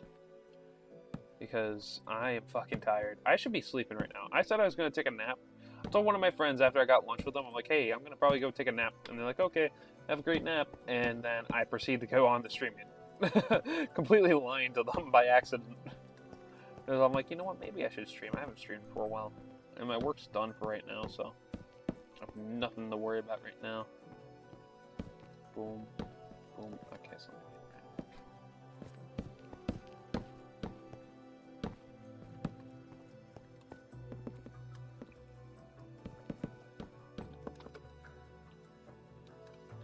because I am fucking tired. I should be sleeping right now. I said I was gonna take a nap. I told one of my friends after I got lunch with them, I'm like, hey, I'm gonna probably go take a nap, and they're like, okay, have a great nap, and then I proceed to go on the streaming. Completely lying to them by accident. Because I'm like, you know what, maybe I should stream. I haven't streamed for a while. And my work's done for right now, so I have nothing to worry about right now. Boom. Boom. Okay, so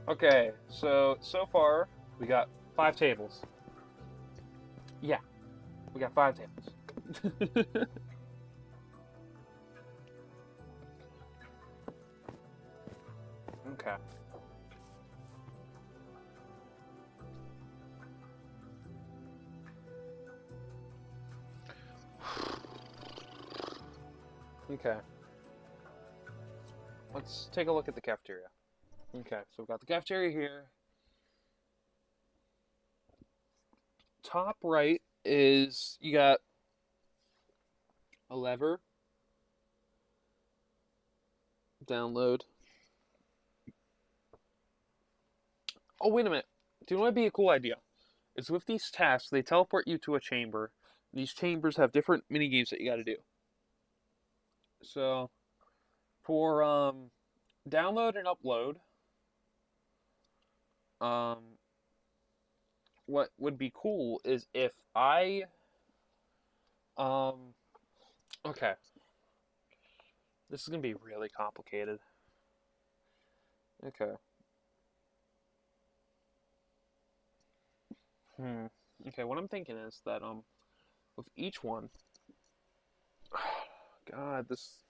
okay, so far we got 5 tables. Yeah, we got 5 tables. Okay. Okay. Let's take a look at the cafeteria. Okay, so we've got the cafeteria here. Top right is, you got a lever. Download. Oh, wait a minute. Do you know what would be a cool idea? Is with these tasks, they teleport you to a chamber. These chambers have different mini games that you got to do. So, for download and upload, what would be cool is if I, okay, this is gonna be really complicated. Okay. Okay, what I'm thinking is that, with each one, God, this,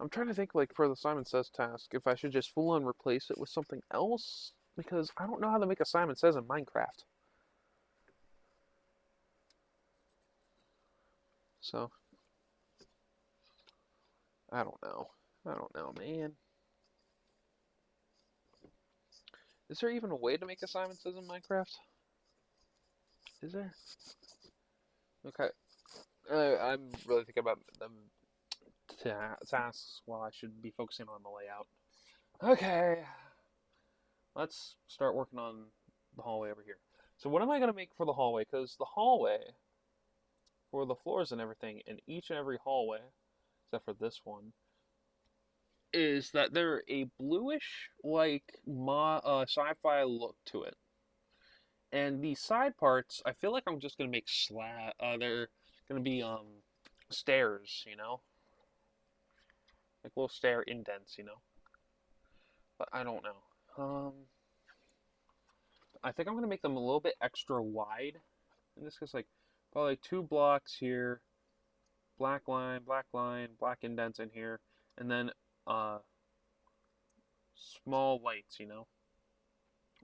I'm trying to think, like, for the Simon Says task, if I should just full-on replace it with something else, because I don't know how to make a Simon Says in Minecraft. So, I don't know. I don't know, man. Is there even a way to make a Simon Says in Minecraft? Is there? Okay. I'm really thinking about them tasks while I should be focusing on the layout. Okay. Let's start working on the hallway over here. So what am I going to make for the hallway? Because the hallway, for the floors and everything, in each and every hallway, except for this one, is that they're a bluish, like, sci-fi look to it. And these side parts, I feel like I'm just going to make they're going to be, stairs, you know? Like little stair indents, you know? But I don't know. I think I'm going to make them a little bit extra wide. In this case, like, probably 2 blocks here, black line, black indents in here, and then, small lights, you know?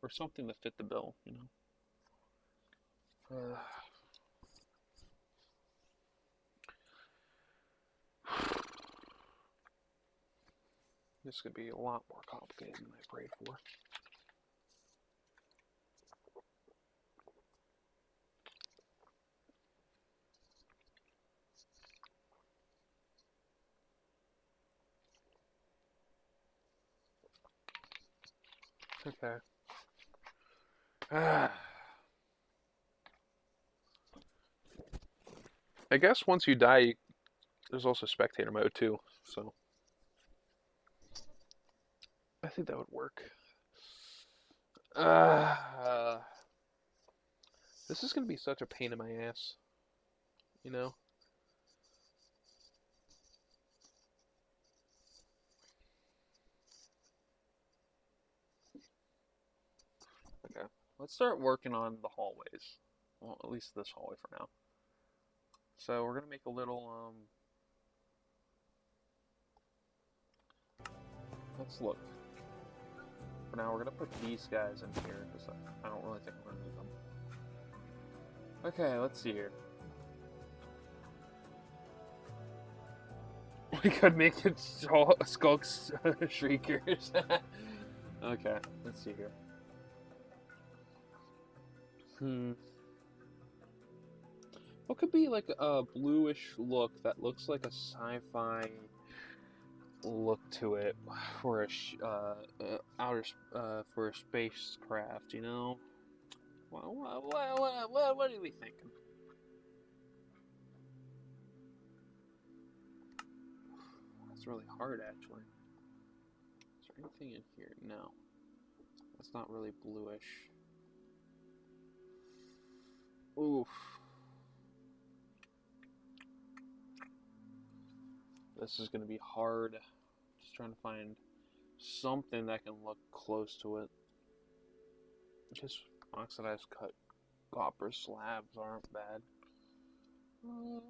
Or something to fit the bill, you know? This could be a lot more complicated than I prayed for. Okay. I guess once you die, there's also spectator mode too, so I think that would work. This is gonna be such a pain in my ass, you know? Okay, let's start working on the hallways. Well, at least this hallway for now. So we're gonna make a little, let's look. For now, we're gonna put these guys in here, because I don't really think we're gonna need them. Okay, let's see here. We could make it Skulk's Shriekers. Okay, let's see here. What could be like a bluish look that looks like a sci-fi look to it for a for a spacecraft, you know? What are we thinking? That's really hard, actually. Is there anything in here? No. That's not really bluish. Oof. This is going to be hard. Just trying to find something that can look close to it. Just oxidized cut copper slabs aren't bad. I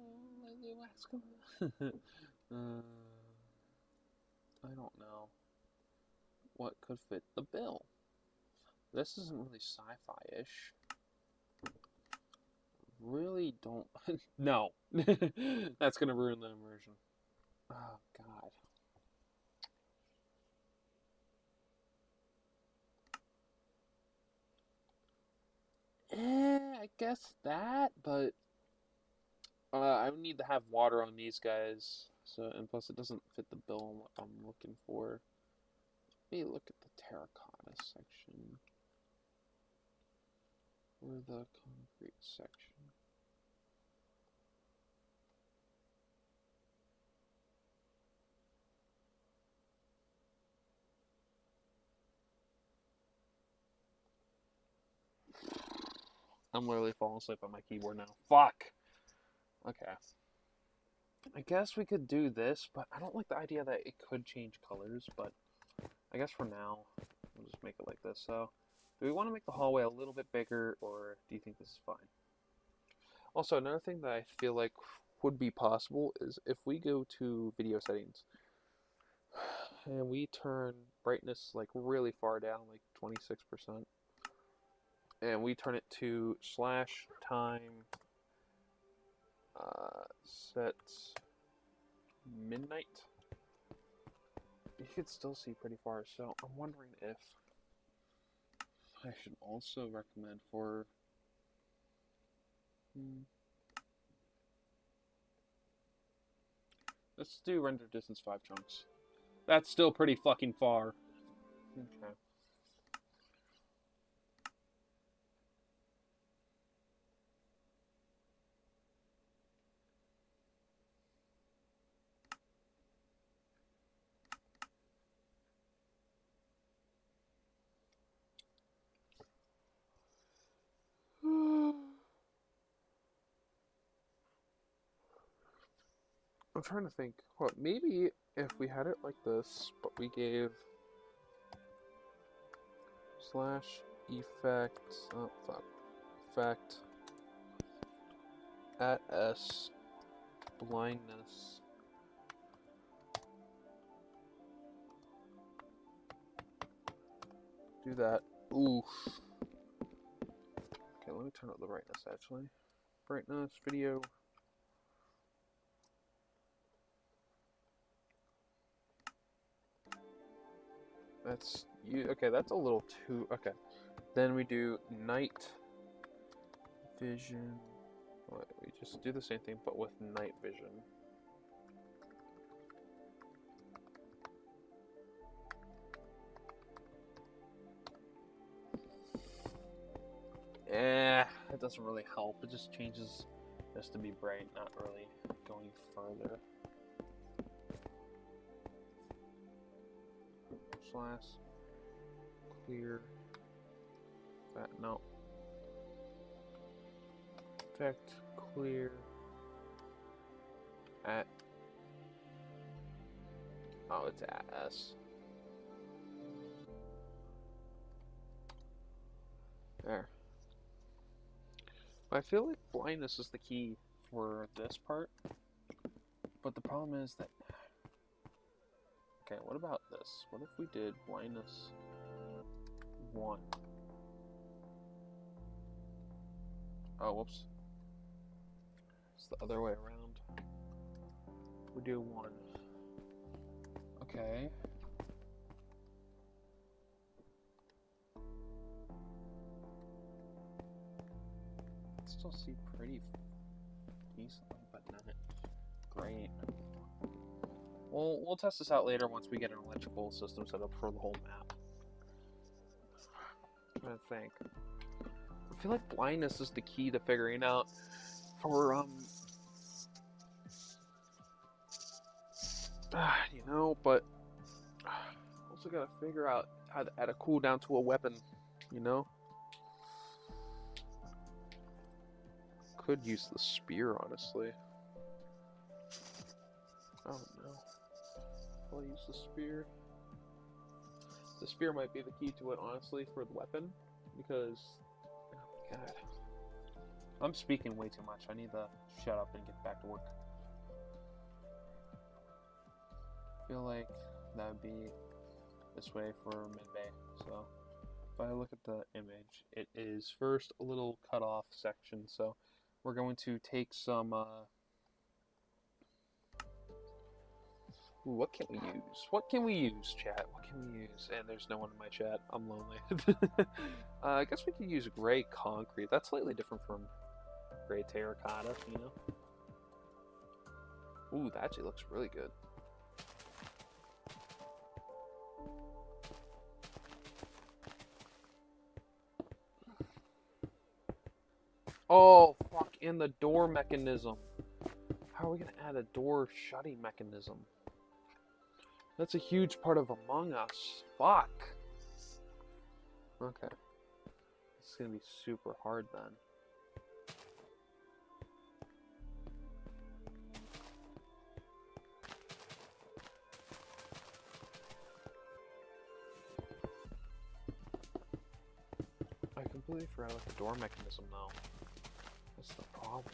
don't know what could fit the bill. This isn't really sci-fi-ish. Really don't... No. That's gonna ruin the immersion. Oh, God. I guess that, but... I would need to have water on these guys, so, and plus it doesn't fit the bill on what I'm looking for. Let me look at the terracotta section. Or the concrete section. I'm literally falling asleep on my keyboard now. Fuck! Okay. I guess we could do this, but I don't like the idea that it could change colors, but I guess for now, we'll just make it like this. So, do we want to make the hallway a little bit bigger, or do you think this is fine? Also, another thing that I feel like would be possible is if we go to video settings, And we turn brightness like really far down, like 26%. And we turn it to slash time set midnight. You can still see pretty far, so I'm wondering if I should also recommend for let's do render distance 5 chunks. That's still pretty fucking far. Okay. I'm trying to think. What, maybe if we had it like this, but we gave slash effect, oh fuck, effect at S blindness. Do that. Oof. Okay, let me turn up the brightness actually. Brightness, video. That's you. Okay, that's a little too. Okay, then we do night vision. Wait, we just do the same thing, but with night vision. It doesn't really help. It just changes just to be bright, not really going further. Slash clear that no effect clear at it's at S. There. I feel like blindness is the key for this part, but the problem is that okay, what about this? What if we did blindness 1? Oh, whoops. It's the other way around. We do 1. Okay. Still see pretty decently, but not great. We'll test this out later once we get an electrical system set up for the whole map. I'm trying to think. I feel like blindness is the key to figuring out for you know, but also gotta figure out how to add a cooldown to a weapon, you know? Could use the spear, honestly. Oh no. I'll use the spear. The spear might be the key to it, honestly, for the weapon, because oh my god. I'm speaking way too much. I need to shut up and get back to work. I feel like that would be this way for mid-bay. So if I look at the image, it is first a little cut off section, so we're going to take some what can we use? What can we use, chat? What can we use? And there's no one in my chat. I'm lonely. I guess we could use gray concrete. That's slightly different from gray terracotta, you know? Ooh, that actually looks really good. Oh, fuck, and the door mechanism. How are we going to add a door shutting mechanism? That's a huge part of Among Us. Fuck. Okay. This is going to be super hard then. I completely forgot about the door mechanism though. That's the problem.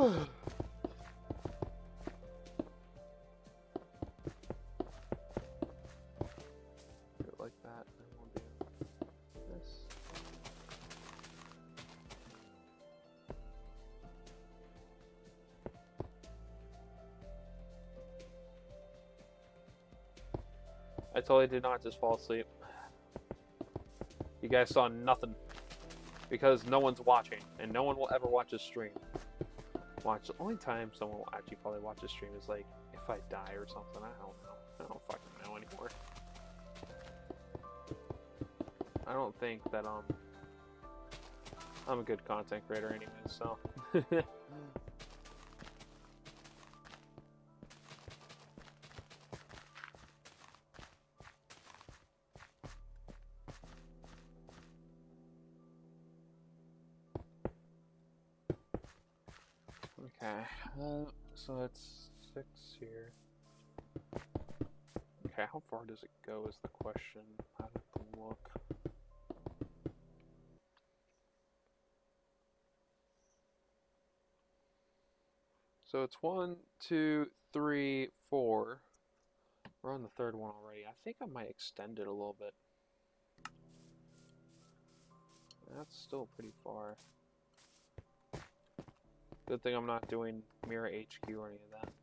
Do it like that, and we'll do this. I totally did not just fall asleep. You guys saw nothing. Because no one's watching, and no one will ever watch a stream. The only time someone will actually probably watch a stream is like if I die or something. I don't know. I don't fucking know anymore. I don't think that I'm a good content creator anyway, so. Okay, so that's 6 here. Okay, how far does it go is the question. I have to look. So it's 1, 2, 3, 4. We're on the third one already. I think I might extend it a little bit. That's still pretty far. Good thing I'm not doing Mirror HQ or any of that.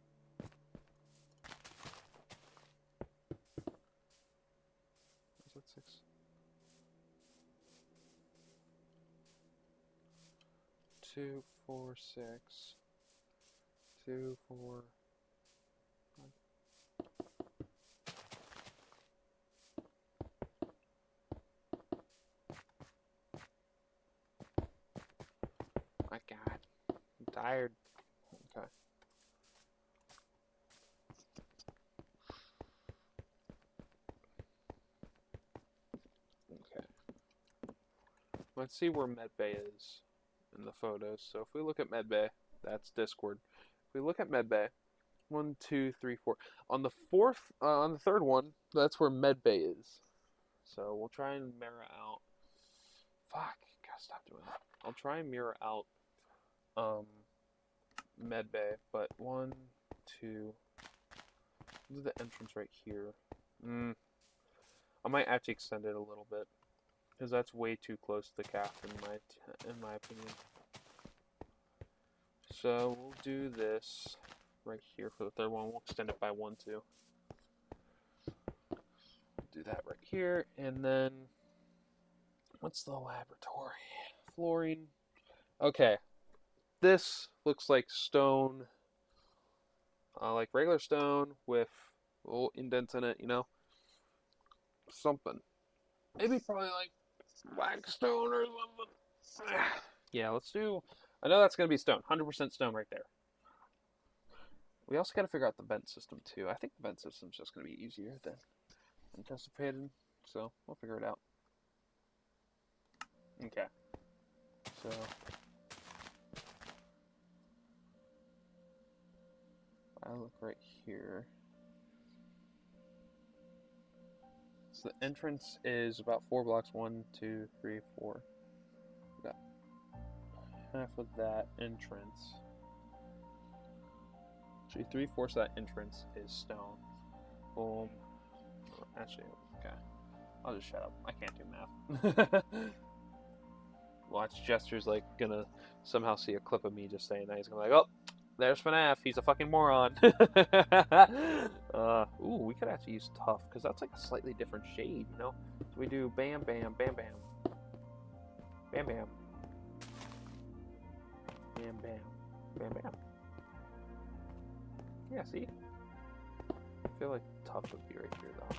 Is that 6? 2, 4, 6. 2, 4. My God, I'm tired. Okay. Okay. Let's see where Medbay is in the photos. So if we look at Medbay, that's Discord. If we look at Medbay, 1, 2, 3, 4. On the on the third one, that's where Medbay is. So we'll try and mirror out. Fuck, gotta stop doing that. I'll try and mirror out Medbay, but 1, 2. This is the entrance right here. I might actually extend it a little bit because that's way too close to the calf in my opinion. So we'll do this right here for the third one. We'll extend it by 1, 2. Do that right here, and then what's the laboratory? Flooring. Okay, this looks like stone, like regular stone with little indents in it, you know, something. Maybe probably like black stone or something. Yeah, let's do. I know that's gonna be stone, 100% stone right there. We also got to figure out the vent system too. I think the vent system's just gonna be easier than anticipated, so we'll figure it out. Okay, so I look right here. So the entrance is about 4 blocks. 1, 2, 3, 4. We got half of that entrance. Actually, 3/4 of that entrance is stone. Boom. Actually, okay. I'll just shut up. I can't do math. Watch Jester's like gonna somehow see a clip of me just saying that. He's gonna be like, oh, there's FNAF. He's a fucking moron. Ooh, we could actually use tough because that's like a slightly different shade, you know. So we do bam, bam, bam, bam, bam, bam, bam, bam, bam, bam. Yeah, see. I feel like tough would be right here though.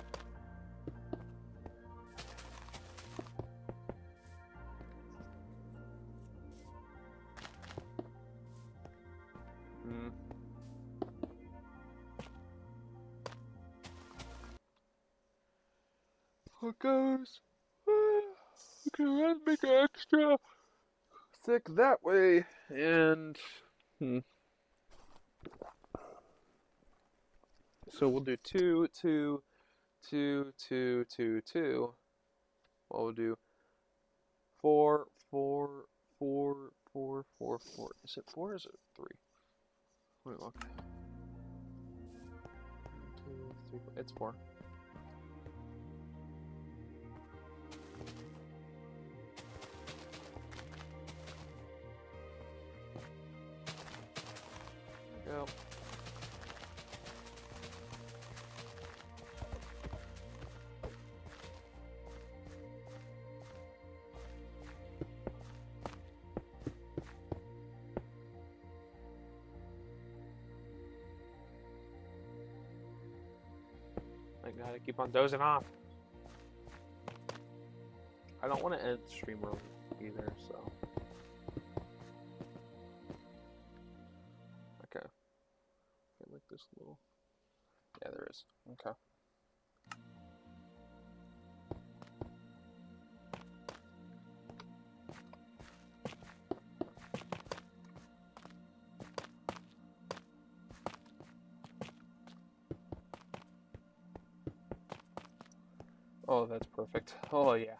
It goes. Okay, let's make it extra thick that way, and so we'll do 2, 2, 2, 2, 2, 2. Well, we'll do 4, 4, 4, 4, 4, 4. Is it 4 or is it 3? Wait, look. 1, 2, 3, 4. It's 4. There we go. I gotta keep on dozing off. I don't want to end the stream early either, so. Okay. Okay, like this little. Yeah, there is. Okay. Oh, that's perfect. Oh, yeah.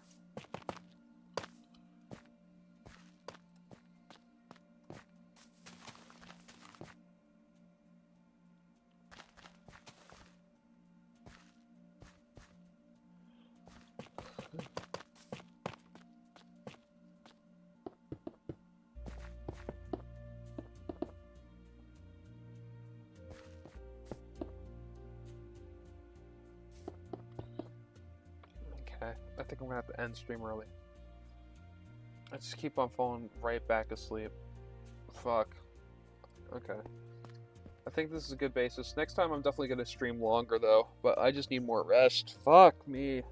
Okay, I think I'm gonna have to end stream early. I just keep on falling right back asleep. Fuck. Okay. I think this is a good basis. Next time I'm definitely gonna stream longer though, but I just need more rest. Fuck me.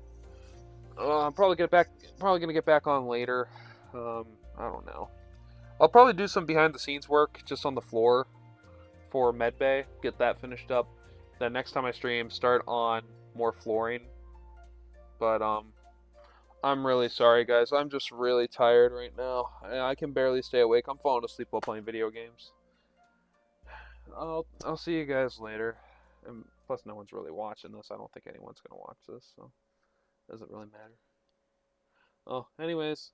I'm probably gonna get back on later. I don't know. I'll probably do some behind the scenes work just on the floor for medbay. Get that finished up. Then next time I stream, start on more flooring. But I'm really sorry, guys. I'm just really tired right now. I can barely stay awake. I'm falling asleep while playing video games. I'll see you guys later. And plus, no one's really watching this. I don't think anyone's gonna watch this, so it doesn't really matter. Oh, anyways,